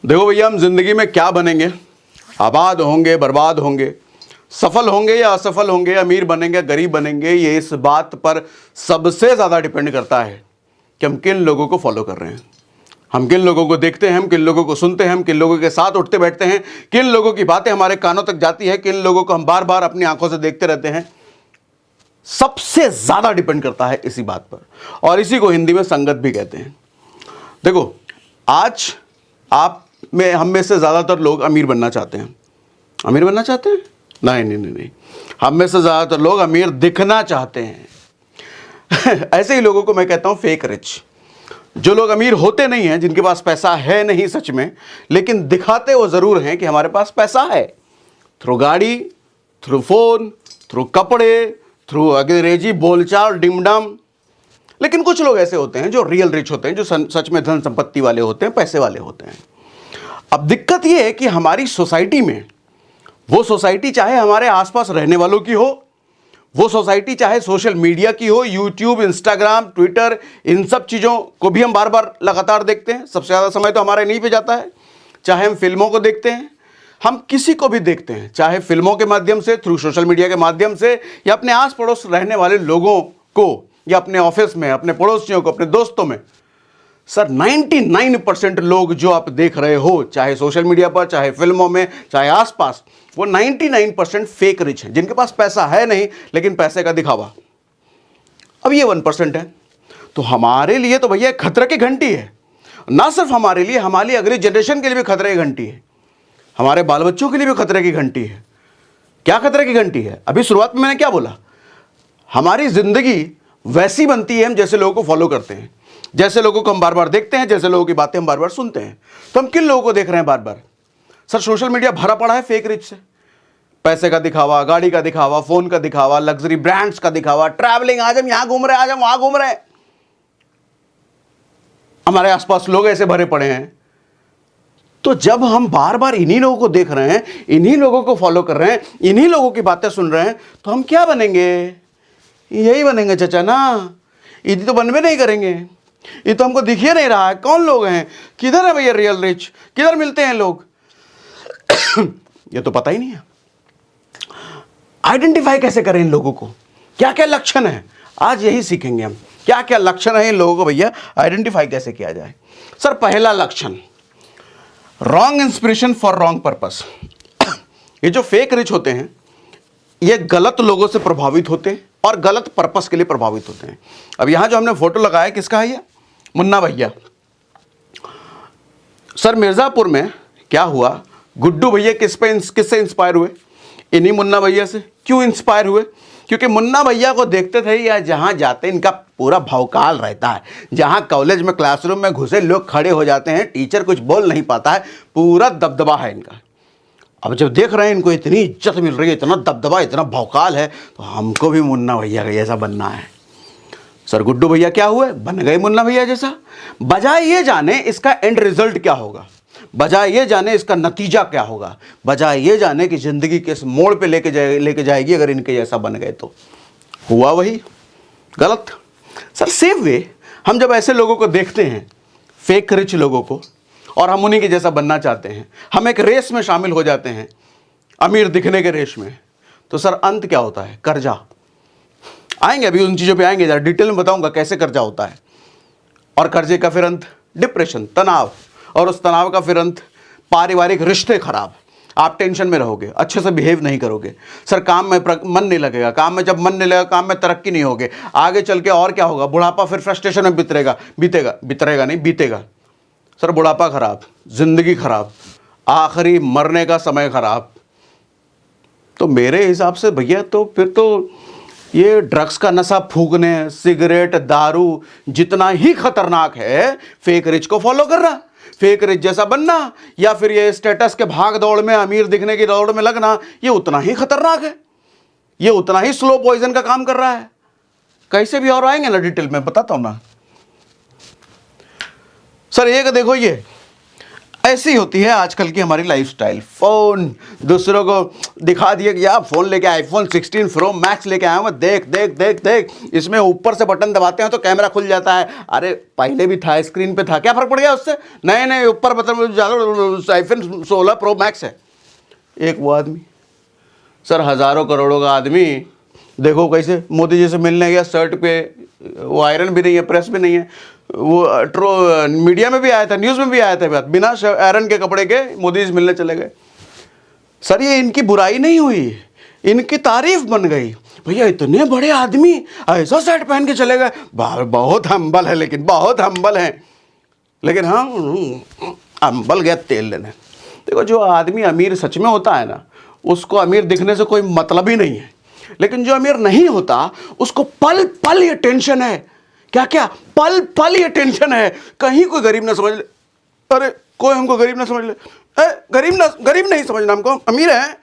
देखो भैया, हम जिंदगी में क्या बनेंगे, आबाद होंगे, बर्बाद होंगे, सफल होंगे या असफल होंगे, अमीर बनेंगे, गरीब बनेंगे, ये इस बात पर सबसे ज़्यादा डिपेंड करता है कि हम किन लोगों को फॉलो कर रहे हैं, हम किन लोगों को देखते हैं, हम किन लोगों को सुनते हैं, हम किन लोगों के साथ उठते बैठते हैं, किन लोगों की बातें हमारे कानों तक जाती है, किन लोगों को हम बार बार अपनी आंखों से देखते रहते हैं। सबसे ज़्यादा डिपेंड करता है इसी बात पर, और इसी को हिंदी में संगत भी कहते हैं। देखो, आज आप में हम में से ज़्यादातर लोग अमीर बनना चाहते हैं। अमीर बनना चाहते हैं? नहीं नहीं नहीं नहीं, हम में से ज़्यादातर लोग अमीर दिखना चाहते हैं। ऐसे ही लोगों को मैं कहता हूँ फेक रिच। जो लोग अमीर होते नहीं हैं, जिनके पास पैसा है नहीं सच में, लेकिन दिखाते वो ज़रूर हैं कि हमारे पास पैसा है, थ्रू गाड़ी, थ्रू फ़ोन, थ्रू कपड़े, थ्रू अंग्रेजी बोलचाल, डिमडम। लेकिन कुछ लोग ऐसे होते हैं जो रियल रिच होते हैं, जो सच में धन संपत्ति वाले होते हैं, पैसे वाले होते हैं। अब दिक्कत यह है कि हमारी सोसाइटी में, वो सोसाइटी चाहे हमारे आसपास रहने वालों की हो, वो सोसाइटी चाहे सोशल मीडिया की हो, यूट्यूब, इंस्टाग्राम, ट्विटर, इन सब चीज़ों को भी हम बार बार लगातार देखते हैं। सबसे ज़्यादा समय तो हमारा इन्हीं पे जाता है। चाहे हम फिल्मों को देखते हैं, हम किसी को भी देखते हैं, चाहे फिल्मों के माध्यम से, थ्रू सोशल मीडिया के माध्यम से, या अपने आस पड़ोस रहने वाले लोगों को, या अपने ऑफिस में, अपने पड़ोसियों को, अपने दोस्तों में। सर 99% लोग जो आप देख रहे हो, चाहे सोशल मीडिया पर, चाहे फिल्मों में, चाहे आसपास, वो 99% फेक रिच हैं, जिनके पास पैसा है नहीं, लेकिन पैसे का दिखावा। अब ये 1% है। तो हमारे लिए तो भैया खतरे की घंटी है। ना सिर्फ हमारे लिए, हमारी अगली जनरेशन के लिए भी खतरे की घंटी है, हमारे बाल बच्चों के लिए भी खतरे की घंटी है। क्या खतरे की घंटी है? अभी शुरुआत में मैंने क्या बोला, हमारी जिंदगी वैसी बनती है हम जैसे लोगों को फॉलो करते हैं, जैसे लोगों को हम बार बार देखते हैं, जैसे लोगों की बातें हम बार बार सुनते हैं। तो हम किन लोगों को देख रहे हैं बार बार? सर सोशल मीडिया भरा पड़ा है फेक रिच से। पैसे का दिखावा, गाड़ी का दिखावा, फोन का दिखावा, लग्जरी ब्रांड्स का दिखावा, ट्रैवलिंग, आज हम यहां घूम रहे हैं, आज हम वहां घूम रहे हैं। हमारे आसपास लोग ऐसे भरे पड़े हैं। तो जब हम बार बार इन्हीं लोगों को देख रहे हैं, इन्हीं लोगों को फॉलो कर रहे हैं, इन्हीं लोगों की बातें सुन रहे हैं, तो हम क्या बनेंगे? यही बनेंगे चाचा ना। इधर तो बनवे नहीं करेंगे। ये तो हमको दिख ही नहीं रहा है कौन लोग हैं, किधर है भैया रियल रिच, किधर मिलते हैं लोग। ये तो पता ही नहीं है। आइडेंटिफाई कैसे करें इन लोगों को, क्या क्या लक्षण है, आज यही सीखेंगे हम। क्या क्या लक्षण है इन लोगों को भैया, आइडेंटिफाई कैसे किया जाए। सर पहला लक्षण, wrong inspiration for wrong purpose. ये जो फेक रिच होते हैं, ये गलत लोगों से प्रभावित होते हैं और गलत पर्पस के लिए प्रभावित होते हैं। अब यहां जो हमने फोटो लगाया, किसका है ये? मुन्ना भैया। सर मिर्जापुर में क्या हुआ, गुड्डू भैया किससे इंस्पायर हुए? इन्हीं मुन्ना भैया से। क्यों इंस्पायर हुए? क्योंकि मुन्ना भैया को देखते थे या जहां जाते इनका पूरा भौकाल रहता है। जहां कॉलेज में क्लासरूम में घुसे लोग खड़े हो जाते हैं, टीचर कुछ बोल नहीं पाता है, पूरा दबदबा है इनका। अब जब देख रहे हैं इनको इतनी इज्जत मिल रही है, इतना दबदबा, इतना भौकाल है, तो हमको भी मुन्ना भैया का जैसा बनना है। सर गुड्डू भैया क्या हुए? बन गए मुन्ना भैया जैसा। बजाय ये जाने इसका एंड रिजल्ट क्या होगा, बजाय ये जाने इसका नतीजा क्या होगा, बजाय ये जाने कि जिंदगी किस मोड़ पे लेके जाएगी अगर इनके जैसा बन गए, तो हुआ वही गलत। सर सेम वे, हम जब ऐसे लोगों को देखते हैं, फेक रिच लोगों को, और हम उन्हीं के जैसा बनना चाहते हैं, हम एक रेस में शामिल हो जाते हैं, अमीर दिखने के रेस में, तो सर अंत क्या होता है? कर्जा। आएंगे अभी उन चीज़ों पे आएंगे, जरा डिटेल में बताऊंगा कैसे कर्जा होता है। और कर्जे का फिर अंत डिप्रेशन, तनाव, और उस तनाव का फिर अंत पारिवारिक रिश्ते खराब। आप टेंशन में रहोगे, अच्छे से बिहेव नहीं करोगे, सर काम में मन नहीं लगेगा, काम में जब मन नहीं लगेगा काम में तरक्की नहीं होगी, आगे चल के और क्या होगा? बुढ़ापा फिर फ्रस्ट्रेशन में बीतेगा। सर बुढ़ापा खराब, जिंदगी खराब, आखिरी मरने का समय खराब। तो मेरे हिसाब से भैया तो फिर तो ये ड्रग्स का नशा फूकने, सिगरेट, दारू जितना ही खतरनाक है, फेक रिच को फॉलो करना, फेक रिच जैसा बनना, या फिर ये स्टेटस के भाग दौड़ में, अमीर दिखने की दौड़ में लगना, ये उतना ही खतरनाक है, ये उतना ही स्लो पॉइजन का काम कर रहा है। कैसे भी और आएंगे ना, डिटेल में बताता हूं ना। सर एक देखो, ये ऐसी होती है आजकल की हमारी लाइफस्टाइल। फोन दूसरों को दिखा दिए कि यार फोन लेके आईफोन 16 प्रो मैक्स लेके आया हूँ, देख देख देख देख, इसमें ऊपर से बटन दबाते हैं तो कैमरा खुल जाता है। अरे पहले भी था, स्क्रीन पे था, क्या फर्क पड़ गया उससे? नहीं नहीं, ऊपर बटन ज़्यादा, आईफोन 16 प्रो मैक्स है। एक वो आदमी, सर हज़ारों करोड़ों का आदमी, देखो कैसे मोदी जी से मिलने गया, शर्ट पे वो आयरन भी नहीं है, प्रेस भी नहीं है, वो मीडिया में भी आया था, न्यूज़ में भी आया था बात, बिना आयरन के कपड़े के मोदी जी मिलने चले गए। सर ये इनकी बुराई नहीं हुई, इनकी तारीफ बन गई। भैया इतने बड़े आदमी ऐसा शर्ट पहन के चले गए, बहुत हम्बल है, लेकिन बहुत हम्बल है। लेकिन हाँ, हम्बल गया तेल लेने। देखो जो आदमी अमीर सच में होता है ना, उसको अमीर दिखने से कोई मतलब ही नहीं है। लेकिन जो अमीर नहीं होता उसको पल पल ये टेंशन है, क्या क्या, पल पल ये टेंशन है, कहीं कोई गरीब ना समझ ले। अरे कोई हमको गरीब ना समझ ले, गरीब नहीं समझना हमको, अमीर है,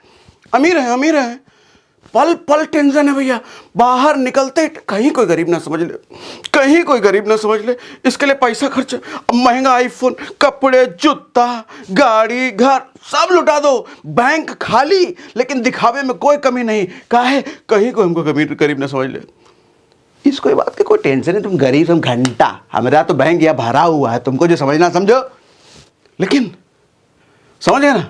अमीर है, अमीर है, पल पल टेंशन है भैया। बाहर निकलते कहीं कोई गरीब ना समझ ले, कहीं कोई गरीब ना समझ ले। इसके लिए पैसा खर्च, महंगा आईफोन, कपड़े, जूता, गाड़ी, घर सब लुटा दो, बैंक खाली, लेकिन दिखावे में कोई कमी नहीं। काहे? कहीं कोई हमको गरीब ना समझ ले। इसको बात की कोई टेंशन है, तुम गरीब, तुम घंटा, हमारा तो बैंक यह भरा हुआ है, तुमको जो समझना समझो, लेकिन समझ गए ना।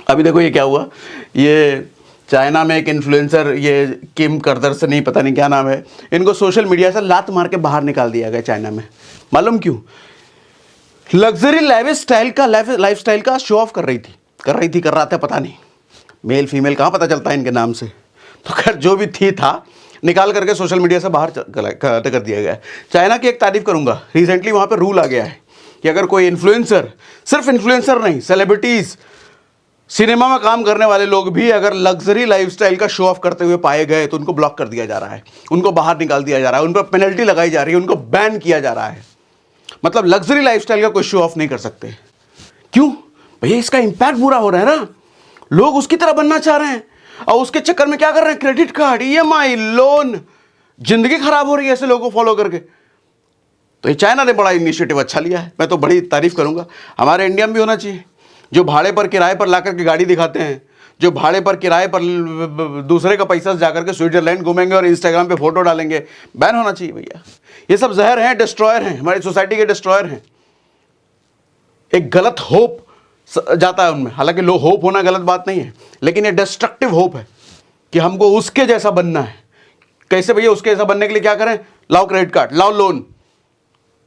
अभी देखो ये क्या हुआ, ये चाइना में एक इन्फ्लुएंसर, ये किम करदर्शनी, पता नहीं क्या नाम है, इनको सोशल मीडिया से लात मार के बाहर निकाल दिया गया चाइना में। मालूम क्यों? लग्जरी लाइफस्टाइल का शो ऑफ कर रहा था, पता नहीं मेल फीमेल कहाँ पता चलता है इनके नाम से। तो खैर जो भी था, निकाल करके सोशल मीडिया से बाहर कर दिया गया है। चाइना की एक तारीफ करूंगा, रिसेंटली वहाँ पे रूल आ गया है कि अगर कोई इन्फ्लुएंसर, सिर्फ इन्फ्लुएंसर नहीं, सेलिब्रिटीज़, सिनेमा में काम करने वाले लोग भी अगर लग्जरी लाइफस्टाइल का शो ऑफ करते हुए पाए गए तो उनको ब्लॉक कर दिया जा रहा है, उनको बाहर निकाल दिया जा रहा है, उन पर पेनल्टी लगाई जा रही है, उनको बैन किया जा रहा है। मतलब लग्जरी लाइफस्टाइल का कोई शो ऑफ नहीं कर सकते। क्यों भैया? इसका इंपैक्ट बुरा हो रहा है ना, लोग उसकी तरह बनना चाह रहे हैं और उसके चक्कर में क्या कर रहे हैं, क्रेडिट कार्ड, EMI, लोन, जिंदगी खराब हो रही है ऐसे लोगों को फॉलो करके। तो ये चाइना ने बड़ा इनिशिएटिव अच्छा लिया है, मैं तो बड़ी तारीफ करूंगा। हमारे इंडिया में भी होना चाहिए, जो भाड़े पर किराए पर ला करके गाड़ी दिखाते हैं, जो भाड़े पर किराए पर दूसरे का पैसा जाकर के स्विट्जरलैंड घूमेंगे और इंस्टाग्राम पे फोटो डालेंगे, बैन होना चाहिए भैया। ये सब जहर हैं, डिस्ट्रॉयर हैं, हमारी सोसाइटी के डिस्ट्रॉयर हैं। एक गलत होप जाता है उनमें, हालांकि लो होप होना गलत बात नहीं है, लेकिन ये डिस्ट्रक्टिव होप है कि हमको उसके जैसा बनना है। कैसे भैया? उसके जैसा बनने के लिए क्या करें? लाओ क्रेडिट कार्ड, लाओ लोन,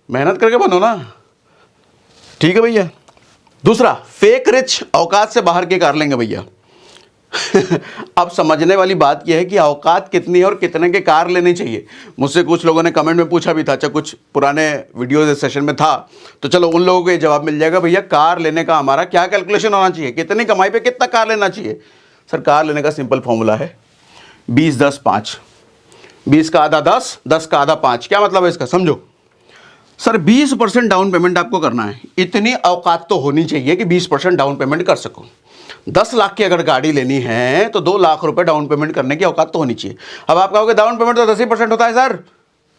मेहनत करके बनो ना, ठीक है भैया। दूसरा, फेक रिच, औकात से बाहर के कार लेंगे भैया। अब समझने वाली बात यह है कि औकात कितनी है और कितने के कार लेनी चाहिए। मुझसे कुछ लोगों ने कमेंट में पूछा भी था, अच्छा कुछ पुराने वीडियो सेशन में था, तो चलो उन लोगों को ये जवाब मिल जाएगा, भैया कार लेने का हमारा क्या कैलकुलेशन होना चाहिए, कितनी कमाई पे कितना कार लेना चाहिए। सर कार लेने का सिंपल फॉर्मूला है 20-10-5, 20 का आधा 10, 10 का आधा 5। क्या मतलब है इसका, समझो। सर 20% डाउन पेमेंट आपको करना है, इतनी औकात तो होनी चाहिए कि 20% डाउन पेमेंट कर सको। 10 लाख की अगर गाड़ी लेनी है तो 2 लाख रुपए डाउन पेमेंट करने की औकात तो होनी चाहिए। अब आप कहोगे डाउन पेमेंट तो 10% होता है सर,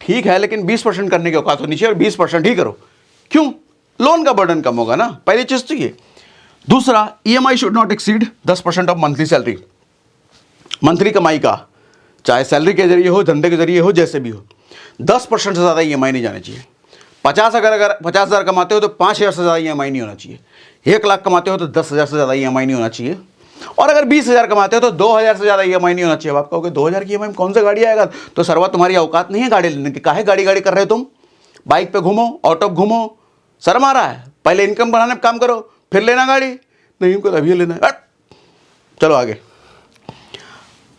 ठीक है, लेकिन 20% करने की औकात होनी चाहिए और 20% ही करो। क्यों? लोन का बर्डन कम होगा ना, पहली चीज तो ये। दूसरा, EMI should not exceed 10% of monthly salary, monthly कमाई का, चाहे सैलरी के जरिए हो, धंधे के जरिए हो, जैसे भी हो, 10% से ज़्यादा EMI नहीं जाने चाहिए। 50 अगर 50,000 कमाते हो तो 5,000 से ज़्यादा EMI नहीं होना चाहिए। 1 लाख कमाते हो तो 10,000 से ज़्यादा EMI नहीं होना चाहिए। और अगर 20,000 कमाते हो तो 2,000 से ज़्यादा EMI नहीं होना चाहिए। अब आप कहोगे 2,000 की EMI में कौन सा गाड़ी आएगा? तो सर्वा तुम्हारी औकात नहीं है गाड़ी लेने की, काहे गाड़ी कर रहे हो तुम? बाइक पे घूमो, ऑटो घूमो, शर्म आ रहा है? पहले इनकम बढ़ाने का काम करो, फिर लेना गाड़ी। नहीं हमको अभी लेना है। चलो आगे,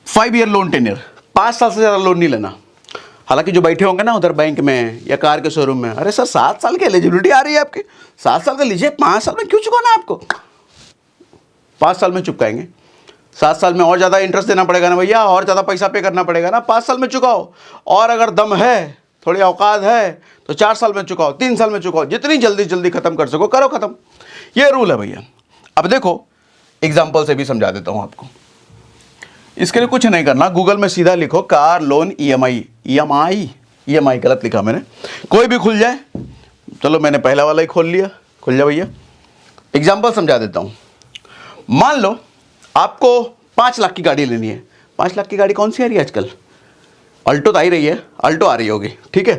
5 ईयर लोन टेन्योर, 5 साल से ज़्यादा लोन नहीं लेना। हालांकि जो बैठे होंगे ना उधर बैंक में या कार के शोरूम में, अरे सर 7 साल की एलिजिबिलिटी आ रही है आपकी, 7 साल का लीजिए, 5 साल में क्यों चुकाना है आपको? 5 साल में चुकाएंगे, 7 साल में और ज़्यादा इंटरेस्ट देना पड़ेगा ना भैया, और ज़्यादा पैसा पे करना पड़ेगा ना, 5 साल में चुकाओ। और अगर दम है, थोड़ी औकात है तो 4 साल में चुकाओ, 3 साल में चुकाओ, जितनी जल्दी खत्म कर सको करो खत्म। ये रूल है भैया। अब देखो एग्जाम्पल से भी समझा देता हूँ आपको। इसके लिए कुछ नहीं करना, गूगल में सीधा लिखो कार लोन EMI गलत लिखा मैंने, कोई भी खुल जाए, चलो मैंने पहला वाला ही खोल लिया, खुल जा भैया। एग्जाम्पल समझा देता हूँ। मान लो आपको 5 लाख की गाड़ी लेनी है। 5 लाख की गाड़ी कौन सी आ रही है आजकल? अल्टो तो आ ही रही है, अल्टो आ रही होगी, ठीक है।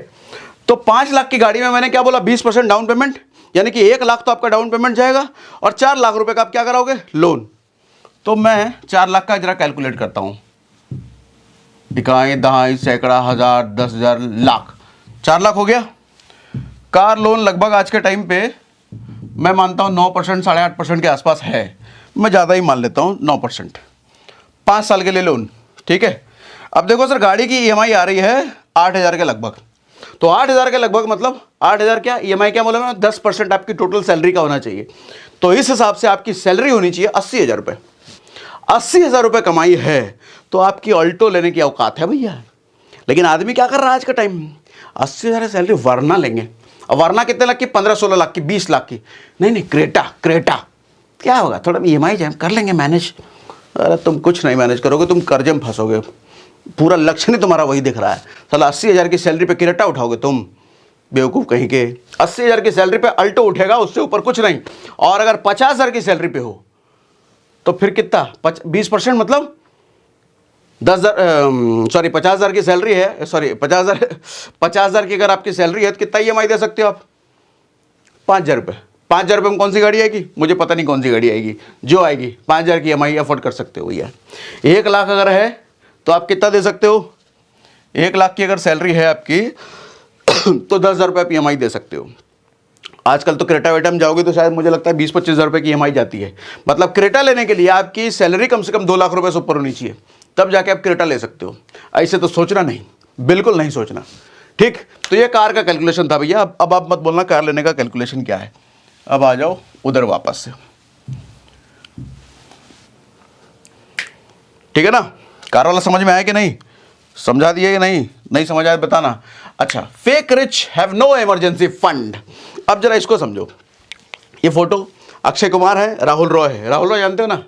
तो 5 लाख की गाड़ी में मैंने क्या बोला, 20% डाउन पेमेंट, यानी कि 1 लाख तो आपका डाउन पेमेंट जाएगा और 4 लाख रुपए का आप क्या कराओगे, लोन। तो मैं 4 लाख का जरा कैलकुलेट करता हूं, इकाई, दहाई, सैकड़ा, हजार, 10,000, लाख, 4 लाख हो गया। कार लोन लगभग आज के टाइम पे मैं मानता हूं 9%, 8.5% के आसपास है, मैं ज़्यादा ही मान लेता हूं 9%, 5 साल के लिए लोन, ठीक है। अब देखो सर, गाड़ी की ईएमआई आ रही है 8,000 के लगभग, तो 8,000 के लगभग मतलब 8,000 क्या ईएमआई क्या बोला मैं, 10% आपकी टोटल सैलरी का होना चाहिए। तो इस हिसाब से आपकी सैलरी होनी चाहिए 80,000 रुपये। 80,000 रुपये कमाई है तो आपकी ऑल्टो लेने की औकात है भैया। लेकिन आदमी क्या कर रहा है आज का टाइम, 80,000 सैलरी वरना लेंगे। अब वरना कितने लाख की, 15-16 लाख की, 20 लाख की, नहीं क्रेटा क्या होगा, थोड़ा ईएमआई कर लेंगे मैनेज। अरे तुम कुछ नहीं मैनेज करोगे, तुम कर्जे में फंसोगे। पूरा लक्ष्य नहीं तुम्हारा वही दिख रहा है। साला 80,000 की सैलरी पे क्रेटा उठाओगे तुम, बेवकूफ़ कहीं के। 80,000 की सैलरी पे अल्टो उठेगा, उससे ऊपर कुछ नहीं। और अगर 50,000 की सैलरी पे हो तो फिर कितना, 20% मतलब 50,000 की सैलरी है, 50,000 की अगर आपकी सैलरी है तो कितना ईएमआई दे सकते हो आप, 5,000 रुपये। 5,000 रुपये में कौन सी गाड़ी आएगी, मुझे पता नहीं कौन सी गाड़ी आएगी, जो आएगी 5,000 की ईएमआई अफोर्ड कर सकते हो भैया। 1 लाख अगर है तो आप कितना दे सकते हो, 1 लाख की अगर सैलरी है आपकी तो 10,000 रुपये आप ईएमआई दे सकते हो। आजकल तो क्रेटा वेटा में जाओगे तो शायद मुझे लगता है 20-25,000 रुपये की ईएमआई जाती है। मतलब क्रेटा लेने के लिए आपकी सैलरी कम से कम 2 लाख रुपये से ऊपर होनी चाहिए, तब जाके आप क्रेटा ले सकते हो। ऐसे तो सोचना नहीं, बिल्कुल नहीं सोचना, ठीक। तो ये कार का कैलकुलेशन था भैया। अब आप मत बोलना कार लेने का कैलकुलेशन क्या है। अब आ जाओ उधर वापस से, ठीक है ना। कार वाला समझ में आया कि नहीं, समझा दिया कि नहीं समझ आया बताना। अच्छा, fake rich have no emergency fund. अब जरा इसको समझो। ये फोटो अक्षय कुमार है, राहुल रॉय है। राहुल रॉय जानते हो ना,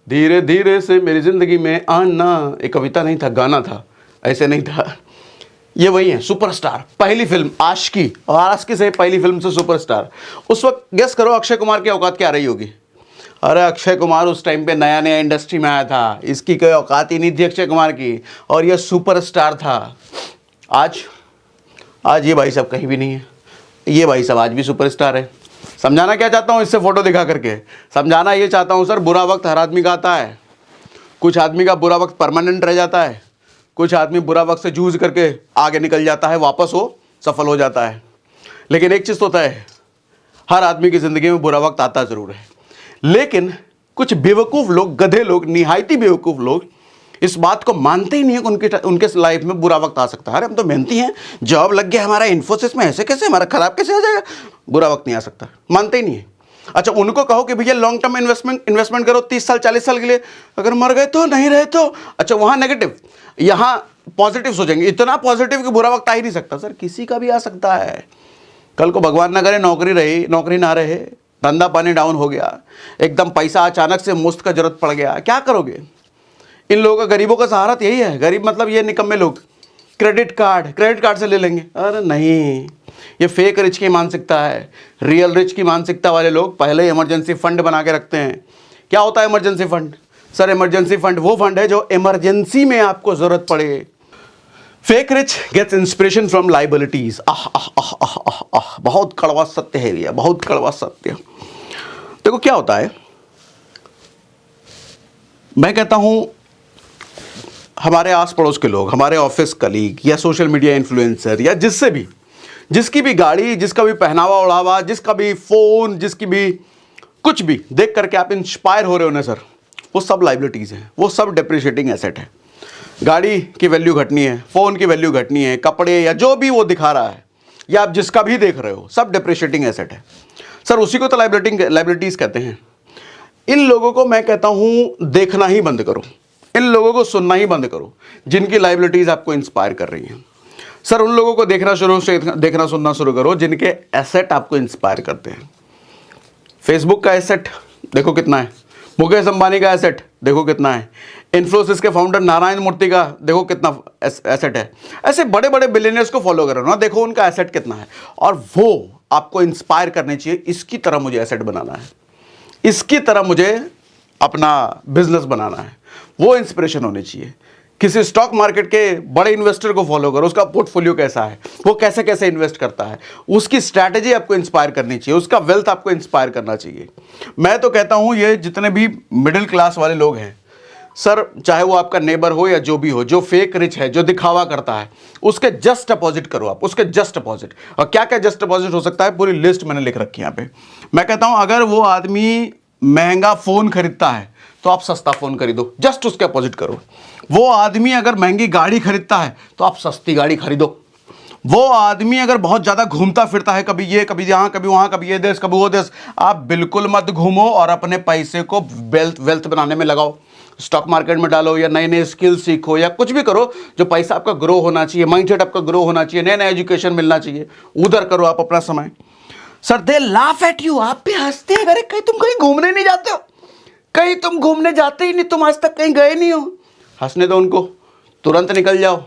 धीरे धीरे से मेरी जिंदगी में आना, एक कविता नहीं था, गाना था, ऐसे नहीं था। ये वही है सुपरस्टार, पहली फिल्म आशिकी, और आशिकी से पहली फिल्म से सुपरस्टार। उस वक्त गेस करो अक्षय कुमार की औकात क्या रही होगी। अरे अक्षय कुमार उस टाइम पे नया नया इंडस्ट्री में आया था, इसकी कोई औकात ही नहीं थी अक्षय कुमार की, और ये सुपरस्टार था। आज ये भाई साहब कहीं भी नहीं है, ये भाई साहब आज भी सुपरस्टार है। समझाना क्या चाहता हूँ इससे फोटो दिखा करके, समझाना ये चाहता हूँ सर, बुरा वक्त हर आदमी का आता है। कुछ आदमी का बुरा वक्त परमानेंट रह जाता है, कुछ आदमी बुरा वक्त से जूझ करके आगे निकल जाता है, वापस वो सफल हो जाता है। लेकिन एक चीज़ तो तय है, हर आदमी की ज़िंदगी में बुरा वक्त आता ज़रूर है। लेकिन कुछ बेवकूफ़ लोग, गधे लोग, निहायती बेवकूफ़ लोग इस बात को मानते ही नहीं है कि उनके लाइफ में बुरा वक्त आ सकता है। अरे हम तो मेहनती हैं, जॉब लग गया हमारा इन्फोसिस में, ऐसे कैसे हमारा खराब कैसे आ जाएगा, बुरा वक्त नहीं आ सकता, मानते ही नहीं है। अच्छा, उनको कहो कि भैया लॉन्ग टर्म इन्वेस्टमेंट करो 30 साल 40 साल के लिए, अगर मर गए तो, नहीं रहे तो, अच्छा वहाँ नेगेटिव, यहाँ पॉजिटिव सोचेंगे। इतना पॉजिटिव कि बुरा वक्त आ ही नहीं सकता। सर किसी का भी आ सकता है। कल को भगवान ना करे नौकरी ना रहे, धंधा पानी डाउन हो गया, एकदम पैसा अचानक से मुफ्त का जरूरत पड़ गया, क्या करोगे। इन लोगों का, गरीबों का सहारा तो यही है। गरीब मतलब ये निकम्मे लोग, क्रेडिट कार्ड से ले लेंगे। अरे नहीं, ये फेक रिच की मानसिकता है। रियल रिच की मानसिकता वाले लोग पहले इमरजेंसी फंड बना के रखते हैं। क्या होता है emergency fund? Sir emergency fund वो फंड है जो इमरजेंसी में आपको जरूरत पड़े। Fake rich gets inspiration from liabilities. बहुत कड़वा सत्य है भैया, बहुत कड़वा सत्य। देखो क्या होता है, मैं कहता हूं हमारे आस पड़ोस के लोग, हमारे ऑफिस कलीग या सोशल मीडिया इन्फ्लुएंसर या जिससे भी, जिसकी भी गाड़ी, जिसका भी पहनावा ओढ़ावा, जिसका भी फोन, जिसकी भी कुछ भी देख करके आप इंस्पायर हो रहे हो ना सर, वो सब लाइबिलिटीज़ हैं, वो सब डेप्रिशिएटिंग एसेट है। गाड़ी की वैल्यू घटनी है, फ़ोन की वैल्यू घटनी है, कपड़े या जो भी वो दिखा रहा है, या आप जिसका भी देख रहे हो, सब डेप्रिशिएटिंग एसेट है सर। उसी को तो लाइबिलिटीज़ कहते हैं। इन लोगों को मैं कहता हूँ देखना ही बंद करो, इन लोगों को सुनना ही बंद करो जिनकी लाइबिलिटीज़ आपको इंस्पायर कर रही हैं। सर उन लोगों को देखना सुनना शुरू करो जिनके एसेट आपको इंस्पायर करते हैं। फेसबुक का एसेट देखो कितना है, मुकेश अंबानी का एसेट देखो कितना है, इन्फ्लोसिस के फाउंडर नारायण मूर्ति का देखो कितना एसेट है। ऐसे बड़े बड़े बिलियनर्स को फॉलो करो ना, देखो उनका एसेट कितना है, और वो आपको इंस्पायर करनी चाहिए, इसकी तरह मुझे एसेट बनाना है, इसकी तरह मुझे अपना बिजनेस बनाना है, वो इंस्पिरेशन होनी चाहिए। किसी स्टॉक मार्केट के बड़े इन्वेस्टर को फॉलो करो, उसका पोर्टफोलियो कैसा है, वो कैसे कैसे इन्वेस्ट करता है, उसकी स्ट्रैटेजी आपको इंस्पायर करनी चाहिए, उसका वेल्थ आपको इंस्पायर करना चाहिए। मैं तो कहता हूं ये जितने भी मिडिल क्लास वाले लोग हैं सर, चाहे वो आपका नेबर हो या जो भी हो, जो फेक रिच है, जो दिखावा करता है, उसके जस्ट अपोजिट करो आप, उसके जस्ट अपोजिट। और क्या क्या जस्ट अपोजिट हो सकता है, पूरी लिस्ट मैंने लिख रखी है यहाँ पे। मैं कहता हूं अगर वो आदमी महंगा फोन खरीदता है तो आप सस्ता फोन खरीदो, जस्ट उसके अपोजिट करो। वो आदमी अगर महंगी गाड़ी खरीदता है तो आप सस्ती गाड़ी खरीदो। वो आदमी अगर बहुत ज्यादा घूमता फिरता है, कभी ये कभी यहां कभी वहां, कभी ये देश कभी वो देश, आप बिल्कुल मत घूमो और अपने पैसे को वेल्थ बनाने में लगाओ। स्टॉक मार्केट में डालो या नए नए स्किल सीखो या कुछ भी करो, जो पैसा आपका ग्रो होना चाहिए, माइंडसेट आपका ग्रो होना चाहिए, नया नया एजुकेशन मिलना चाहिए, उधर करो आप अपना समय। Sir they laugh at you, आप भी हंसते हैं, अरे कहीं तुम कहीं घूमने नहीं जाते हो, कहीं तुम घूमने जाते ही नहीं, तुम आज तक कहीं गए नहीं हो। हंसने दो उनको, तुरंत निकल जाओ,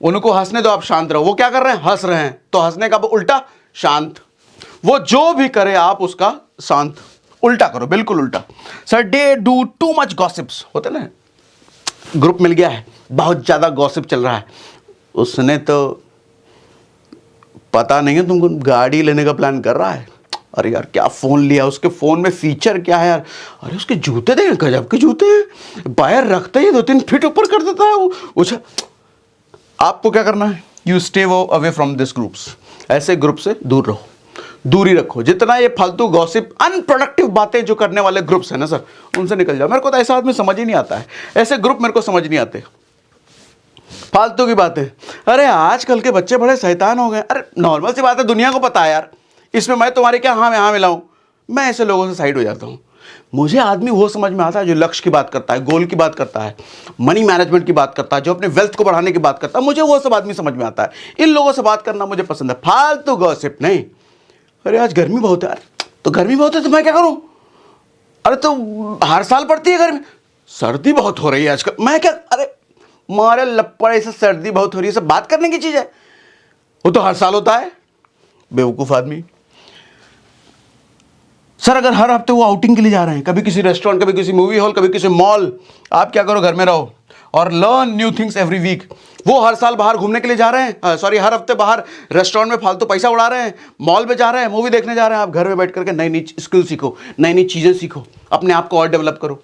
उनको हंसने दो, आप शांत रहो। वो क्या कर रहे हैं, हंस रहे हैं, तो हंसने का उल्टा शांत। वो जो भी करे आप उसका शांत उल्टा करो, बिल्कुल उल्टा। Sir they do too much gossips, होते ना, ग्रुप मिल गया है, बहुत ज्यादा गॉसिप चल रहा है, उसने तो पता नहीं है तुमको गाड़ी लेने का प्लान कर रहा है, अरे यार क्या फोन लिया, उसके फोन में फीचर क्या है यार, अरे उसके जूते देखें, गजब के जूते हैं, पैर रखते ही 2-3 फीट ऊपर कर देता है वो। आपको क्या करना है, you stay away from this groups, ऐसे ग्रुप से दूर रहो, दूरी रखो। जितना ये फालतू गॉसिप अनप्रोडक्टिव बातें जो करने वाले ग्रुप्स हैं ना सर, उनसे निकल जाओ। मेरे को तो ऐसा आदमी समझ ही नहीं आता है, ऐसे ग्रुप मेरे को समझ नहीं आते, फालतू की बातें। अरे आजकल के बच्चे बड़े शैतान हो गए, अरे नॉर्मल सी बात है, दुनिया को पता है यार, इसमें मैं तुम्हारे क्या हाँ में हाँ मिलाऊं। मैं ऐसे लोगों से साइड हो जाता हूं। मुझे आदमी वो समझ में आता है जो लक्ष्य की बात करता है, गोल की बात करता है, मनी मैनेजमेंट की बात करता है, जो अपने वेल्थ को बढ़ाने की बात करता है, मुझे वो सब आदमी समझ में आता है। इन लोगों से बात करना मुझे पसंद है, फालतू गॉसिप नहीं। अरे आज गर्मी बहुत है यार, तो गर्मी बहुत है तो मैं क्या करूं, अरे तो हर साल पड़ती है गर्मी, सर्दी बहुत हो रही है आजकल, मैं क्या, अरे मारे लपड़, ऐसा सर्दी बहुत हो रही है, सब बात करने की चीज है, वो तो हर साल होता है, बेवकूफ आदमी। सर अगर हर हफ्ते वो आउटिंग के लिए जा रहे हैं, कभी किसी रेस्टोरेंट, कभी किसी मूवी हॉल, कभी किसी मॉल, आप क्या करो, घर में रहो और learn new things every week. वो हर साल बाहर घूमने के लिए जा रहे हैं, सॉरी हर हफ्ते बाहर रेस्टोरेंट में फालतू पैसा उड़ा रहे हैं, मॉल में जा रहे हैं, मूवी देखने जा रहे हैं, आप घर में बैठ करके नई नई स्किल सीखो, नई नई चीजें सीखो, अपने आप को और डेवलप करो।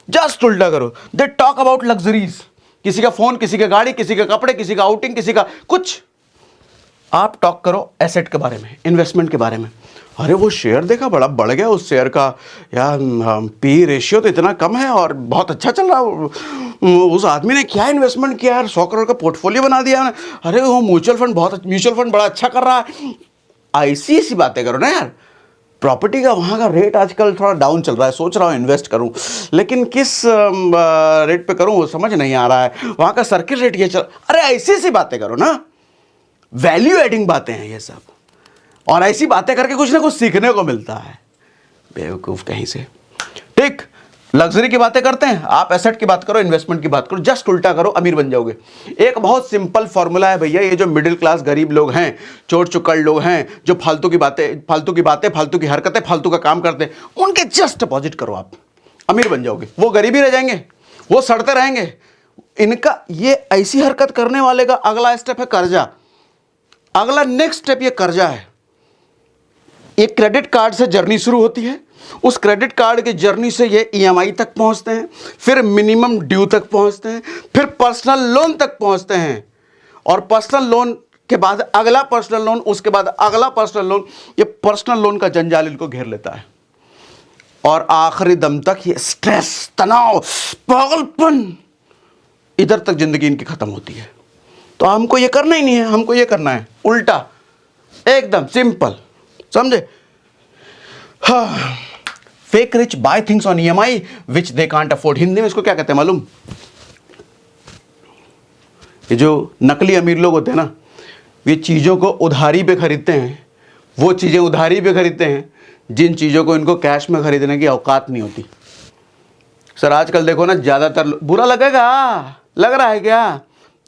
जस्ट उल्टा करो। दे टॉक अबाउट लग्जरीज, किसी का फोन, किसी की गाड़ी, किसी के कपड़े, किसी का आउटिंग, किसी का कुछ। आप टॉक करो एसेट के बारे में, इन्वेस्टमेंट के बारे में। अरे वो शेयर देखा, बड़ा बढ़ गया उस शेयर का, यार पी रेशियो तो इतना कम है और बहुत अच्छा चल रहा है, उस आदमी ने क्या इन्वेस्टमेंट किया यार, 100 करोड़ का पोर्टफोलियो बना दिया। अरे वो म्यूचुअल फंड बड़ा अच्छा कर रहा है। ऐसी सी बातें करो ना यार। प्रॉपर्टी का वहाँ का रेट आजकल थोड़ा डाउन चल रहा है, सोच रहा हूँ इन्वेस्ट करूँ, लेकिन किस रेट पे करूँ वो समझ नहीं आ रहा है, वहाँ का सर्किट रेट ये चल। अरे ऐसी सी बातें करो ना, वैल्यू एडिंग बातें हैं ये सब, और ऐसी बातें करके कुछ ना कुछ सीखने को मिलता है, बेवकूफ कहीं से। ठीक, लग्जरी की बातें करते हैं, आप एसेट की बात करो, इन्वेस्टमेंट की बात करो, जस्ट उल्टा करो, अमीर बन जाओगे। एक बहुत सिंपल फॉर्मूला है भैया, ये जो मिडिल क्लास गरीब लोग हैं, चोर चुक्कड़ लोग हैं, जो फालतू की बातें, फालतू की हरकतें, फालतू का काम करते हैं, उनके जस्ट अपोजिट करो, आप अमीर बन जाओगे। वो गरीबी रह जाएंगे, वो सड़ते रहेंगे। इनका ये ऐसी हरकत करने वाले का अगला स्टेप है कर्जा, अगला नेक्स्ट स्टेप ये कर्जा है। एक क्रेडिट कार्ड से जर्नी शुरू होती है, उस क्रेडिट कार्ड की जर्नी से ये ईएमआई तक पहुंचते हैं, फिर मिनिमम ड्यू तक पहुंचते हैं, फिर पर्सनल लोन तक पहुंचते हैं, और पर्सनल लोन के बाद अगला पर्सनल लोन, उसके बाद अगला पर्सनल लोन। ये पर्सनल लोन का जंजाल इनको घेर लेता है, और आखिरी दम तक ये स्ट्रेस, तनाव, पागलपन, इधर तक जिंदगी इनकी खत्म होती है। तो हमको ये करना ही नहीं है, हमको ये करना है उल्टा, एकदम सिंपल, समझे। हाँ, fake rich by things on EMI which they can't afford. Hindi में इसको क्या कहते हैं मालूम? ये जो नकली अमीर लोग होते हैं ना, ये चीजों को उधारी पे खरीदते हैं, वो चीजें उधारी पे खरीदते हैं जिन चीजों को इनको कैश में खरीदने की औकात नहीं होती। सर आजकल देखो ना, ज्यादातर बुरा लगेगा, लग रहा है क्या?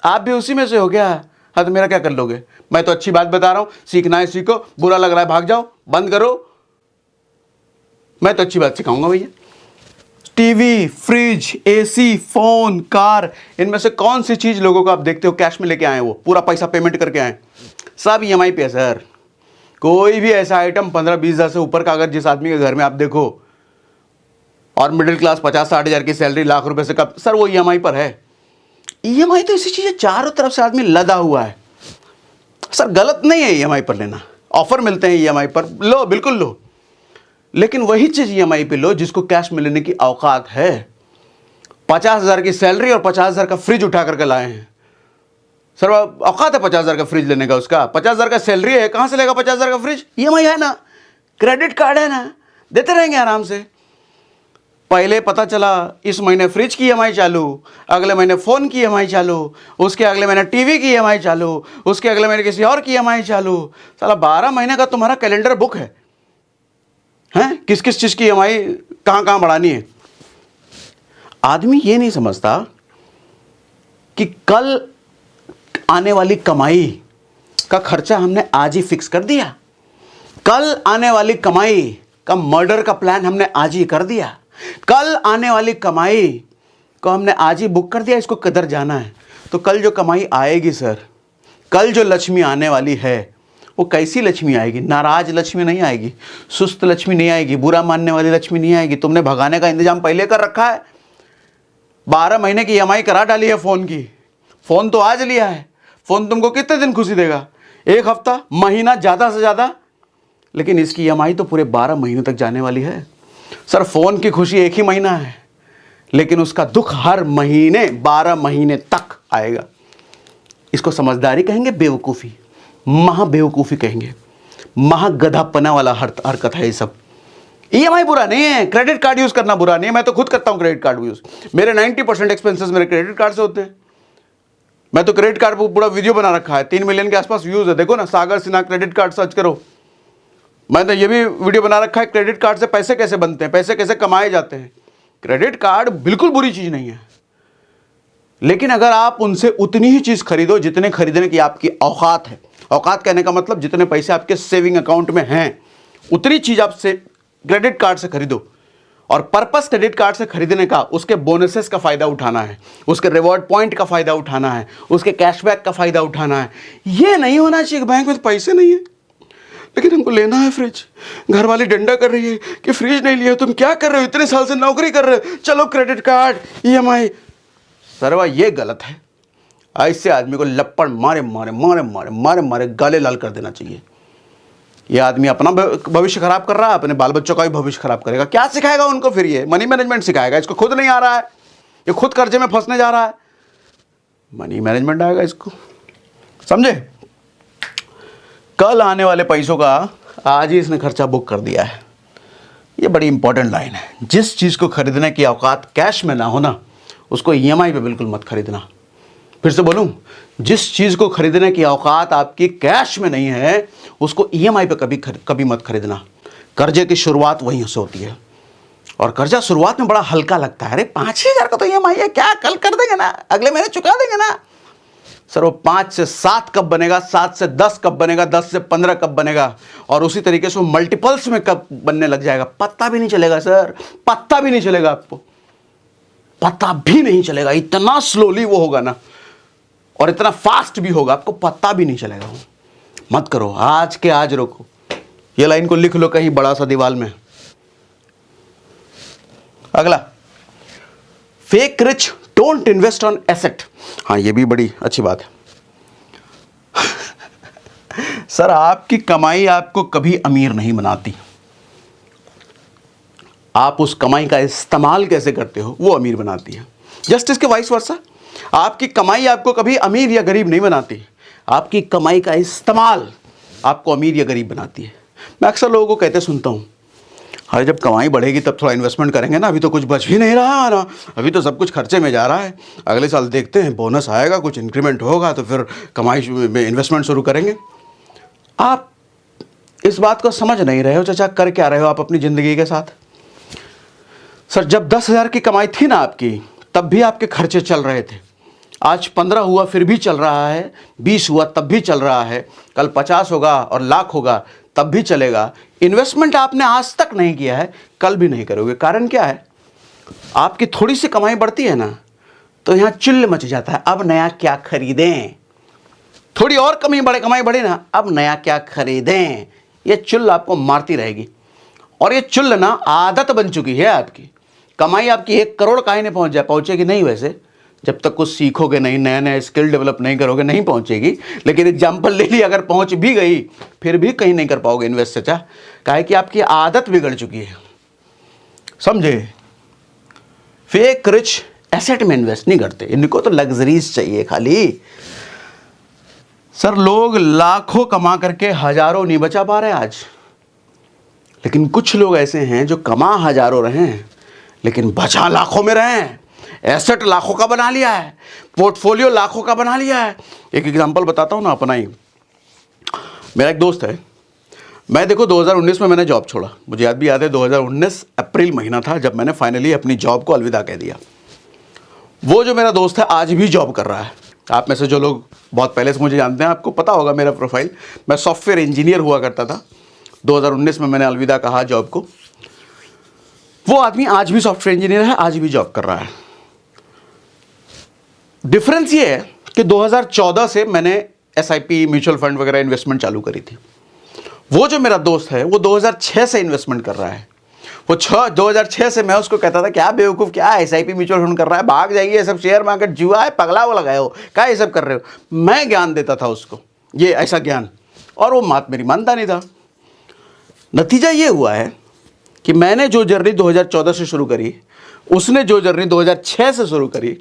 आप भी उसी में से हो क्या? हाँ तो मेरा क्या कर लोगे? मैं तो अच्छी बात बता रहा हूँ, सीखना है सीखो, बुरा लग रहा है भाग जाओ, बंद करो। मैं तो अच्छी बात सिखाऊंगा भैया। TV, fridge, AC, phone, car, इनमें से कौन सी चीज लोगों को आप देखते हो कैश में लेके आए, वो पूरा पैसा पेमेंट करके आए? सब ईएमआई पे है सर। कोई भी ऐसा आइटम 15-20 हज़ार से ऊपर का अगर जिस आदमी के घर में आप देखो, और मिडिल क्लास 50-60 हज़ार की सैलरी, लाख रुपए से कम, सर वो ईएमआई पर है। ईएमआई तो ऐसी चीज है, चारों तरफ से आदमी लदा हुआ है। सर गलत नहीं है ईएमआई पर लेना, ऑफर मिलते हैं ईएमआई पर, लो बिल्कुल लो, लेकिन वही चीज ईएमआई पे लो जिसको कैश में लेने की औकात है। 50 हज़ार की सैलरी और 50 हज़ार का फ्रिज उठा करके लाए हैं। सर औकात है 50 हज़ार का फ्रिज लेने का? उसका 50 हज़ार का सैलरी है, कहां से लेगा 50 हज़ार का फ्रिज? ईएमआई है ना, क्रेडिट कार्ड है ना, देते रहेंगे आराम से। पहले पता चला इस महीने फ्रिज की ईएमआई चालू, अगले महीने फ़ोन की ईएमआई चालू, उसके अगले महीने टीवी की ईएमआई चालू, उसके अगले महीने किसी और की ईएमआई चालू। साला 12 महीने का तुम्हारा कैलेंडर बुक है, हैं? किस किस चीज़ की ईएमआई कहाँ कहाँ बढ़ानी है। आदमी ये नहीं समझता कि कल आने वाली कमाई का खर्चा हमने आज ही फिक्स कर दिया। कल आने वाली कमाई का मर्डर का प्लान हमने आज ही कर दिया। कल आने वाली कमाई को हमने आज ही बुक कर दिया, इसको किधर जाना है। तो कल जो कमाई आएगी सर, कल जो लक्ष्मी आने वाली है, वो कैसी लक्ष्मी आएगी? नाराज लक्ष्मी नहीं आएगी, सुस्त लक्ष्मी नहीं आएगी, बुरा मानने वाली लक्ष्मी नहीं आएगी। तुमने भगाने का इंतजाम पहले कर रखा है। 12 महीने की ईएमआई करा डाली है फ़ोन की। फ़ोन तो आज लिया है, फ़ोन तुमको कितने दिन खुशी देगा? 1 हफ्ता, महीना, ज़्यादा से ज़्यादा। लेकिन इसकी ईएमआई तो पूरे 12 महीने तक जाने वाली है। सर फ़ोन की खुशी 1 ही महीना है, लेकिन उसका दुख हर महीने 12 महीने तक आएगा। इसको समझदारी कहेंगे, बेवकूफ़ी, महा बेवकूफ़ी कहेंगे, महा गधापना वाला हरकत है ये सब। ईएमआई बुरा नहीं है, क्रेडिट कार्ड यूज़ करना बुरा नहीं है। मैं तो खुद करता हूँ क्रेडिट कार्ड यूज़। मेरे 90% एक्सपेंसेस मेरे क्रेडिट कार्ड से होते हैं। मैं तो क्रेडिट कार्ड पर पूरा वीडियो बना रखा है, 3 मिलियन के आसपास व्यूज़ है। देखो ना, सागर सिन्हा क्रेडिट कार्ड सर्च करो। मैंने ये भी वीडियो बना रखा है, क्रेडिट कार्ड से पैसे कैसे बनते हैं, पैसे कैसे कमाए जाते हैं। क्रेडिट कार्ड बिल्कुल बुरी चीज़ नहीं है, लेकिन अगर आप उनसे उतनी ही चीज़ खरीदो जितने खरीदने की आपकी औकात है। औकात कहने का मतलब जितने पैसे आपके सेविंग अकाउंट में हैं, उतनी चीज़ आप से क्रेडिट कार्ड से खरीदो। और पर्पस क्रेडिट कार्ड से खरीदने का, उसके बोनसेस का फ़ायदा उठाना है, उसके रिवॉर्ड पॉइंट का फ़ायदा उठाना है, उसके कैशबैक का फ़ायदा उठाना है। ये नहीं होना चाहिए बैंक में तो पैसे नहीं है लेकिन हमको लेना है फ्रिज। घर वाली डंडा कर रही है कि फ्रिज नहीं लिया, तुम क्या कर रहे हो, इतने साल से नौकरी कर रहे हो, चलो क्रेडिट कार्ड, ईएमआई। सरवा ये गलत है। ऐसे आदमी को लपड़ मारे मारे मारे मारे मारे मारे गाले लाल कर देना चाहिए। ये आदमी अपना भविष्य खराब कर रहा है, अपने बाल बच्चों का भी भविष्य खराब करेगा। क्या सिखाएगा उनको फिर? ये मनी मैनेजमेंट सिखाएगा? इसको खुद नहीं आ रहा है, ये खुद कर्जे में फंसने जा रहा है, मनी मैनेजमेंट आएगा इसको, समझे? कल आने वाले पैसों का आज ही इसने खर्चा बुक कर दिया है। ये बड़ी इंपॉर्टेंट लाइन है। जिस चीज़ को खरीदने की औकात कैश में ना हो ना, उसको ईएमआई पे बिल्कुल मत खरीदना। फिर से बोलूं, जिस चीज़ को खरीदने की औकात आपकी कैश में नहीं है, उसको ईएमआई पे कभी मत खरीदना। कर्जे की शुरुआत वहीं से होती है, और कर्जा शुरुआत में बड़ा हल्का लगता है। अरे 5,000 का तो ईएमआई है, क्या कल कर देंगे ना, अगले महीने चुका देंगे ना। सर वो 5 से 7 कब बनेगा, 7 से 10 कब बनेगा, 10 से 15 कब बनेगा, और उसी तरीके से वो मल्टीपल्स में कब बनने लग जाएगा, पता भी नहीं चलेगा सर, पता भी नहीं चलेगा आपको, पता भी नहीं चलेगा। इतना स्लोली वो होगा ना, और इतना फास्ट भी होगा, आपको पता भी नहीं चलेगा। मत करो, आज के आज रोको। ये लाइन को लिख लो कहीं बड़ा सा दीवार में। अगला, fake rich don't invest on asset. हाँ, ये भी बड़ी अच्छी बात है। सर आपकी कमाई आपको कभी अमीर नहीं बनाती, आप उस कमाई का इस्तेमाल कैसे करते हो वो अमीर बनाती है। जस्ट इसके वाइस वर्सा, आपकी कमाई आपको कभी अमीर या गरीब नहीं बनाती, आपकी कमाई का इस्तेमाल आपको अमीर या गरीब बनाती है। मैं अक्सर लोगों को कहते सुनता हूँ, अरे जब कमाई बढ़ेगी तब थोड़ा इन्वेस्टमेंट करेंगे ना, अभी तो कुछ बच भी नहीं रहा है ना, अभी तो सब कुछ खर्चे में जा रहा है, अगले साल देखते हैं बोनस आएगा, कुछ इंक्रीमेंट होगा तो फिर कमाई में इन्वेस्टमेंट शुरू करेंगे। आप इस बात को समझ नहीं रहे हो चाचा, कर क्या रहे हो आप अपनी ज़िंदगी के साथ। सर जब 10,000 की कमाई थी ना आपकी, तब भी आपके खर्चे चल रहे थे, आज 15 हुआ फिर भी चल रहा है, 20 हुआ तब भी चल रहा है, कल 50 होगा और लाख होगा तब भी चलेगा। इन्वेस्टमेंट आपने आज तक नहीं किया है, कल भी नहीं करोगे। कारण क्या है? आपकी थोड़ी सी कमाई बढ़ती है ना, तो यहाँ चिल्ल मच जाता है, अब नया क्या खरीदें। थोड़ी और कमाई बढ़े ना, अब नया क्या खरीदें। ये चुल्ल आपको मारती रहेगी, और ये चुल्ल ना आदत बन चुकी है आपकी। कमाई आपकी 1 करोड़ काहे नहीं पहुंचेगी नहीं, वैसे जब तक कुछ सीखोगे नहीं, नया नया स्किल डेवलप नहीं करोगे, नहीं पहुंचेगी। लेकिन एग्जाम्पल ले ली, अगर पहुंच भी गई फिर भी कहीं नहीं कर पाओगे इन्वेस्ट। चाचा काहे कि आपकी आदत बिगड़ चुकी है, समझे। फेक रिच एसेट में इन्वेस्ट नहीं करते, इनको तो लग्जरीज चाहिए खाली। सर लोग लाखों कमा करके हजारों नहीं बचा पा रहे आज। लेकिन कुछ लोग ऐसे हैं जो कमा हजारों रहे हैं लेकिन बचा लाखों में रहे हैं। एसेट लाखों का बना लिया है, पोर्टफोलियो लाखों का बना लिया है। एक एग्जांपल बताता हूं ना अपना ही। मेरा एक दोस्त है, मैं देखो 2019 में मैंने जॉब छोड़ा। मुझे याद भी याद है 2019 अप्रैल महीना था जब मैंने फाइनली अपनी जॉब को अलविदा कह दिया। वो जो मेरा दोस्त है आज भी जॉब कर रहा है। आप में से जो लोग बहुत पहले से मुझे जानते हैं, आपको पता होगा मेरा प्रोफाइल। मैं सॉफ्टवेयर इंजीनियर हुआ करता था। 2019 में मैंने अलविदा कहा जॉब को। वो आदमी आज भी सॉफ्टवेयर इंजीनियर है, आज भी जॉब कर रहा है। डिफरेंस ये है कि 2014 से मैंने एसआईपी, म्यूचुअल फंड वगैरह इन्वेस्टमेंट चालू करी थी। वो जो मेरा दोस्त है वो 2006 से इन्वेस्टमेंट कर रहा है। वो 2006 से मैं उसको कहता था क्या बेवकूफ़, क्या एसआईपी म्यूचुअल फंड कर रहा है, भाग जाइए, सब शेयर मार्केट जुआ है, पगला वो लगाए हो, क्या ये सब कर रहे हो। मैं ज्ञान देता था उसको, ये ऐसा ज्ञान, और वो मेरी मानता नहीं था। नतीजा ये हुआ है कि मैंने जो जर्नी 2014 से शुरू करी, उसने जो जर्नी 2006 से शुरू करी,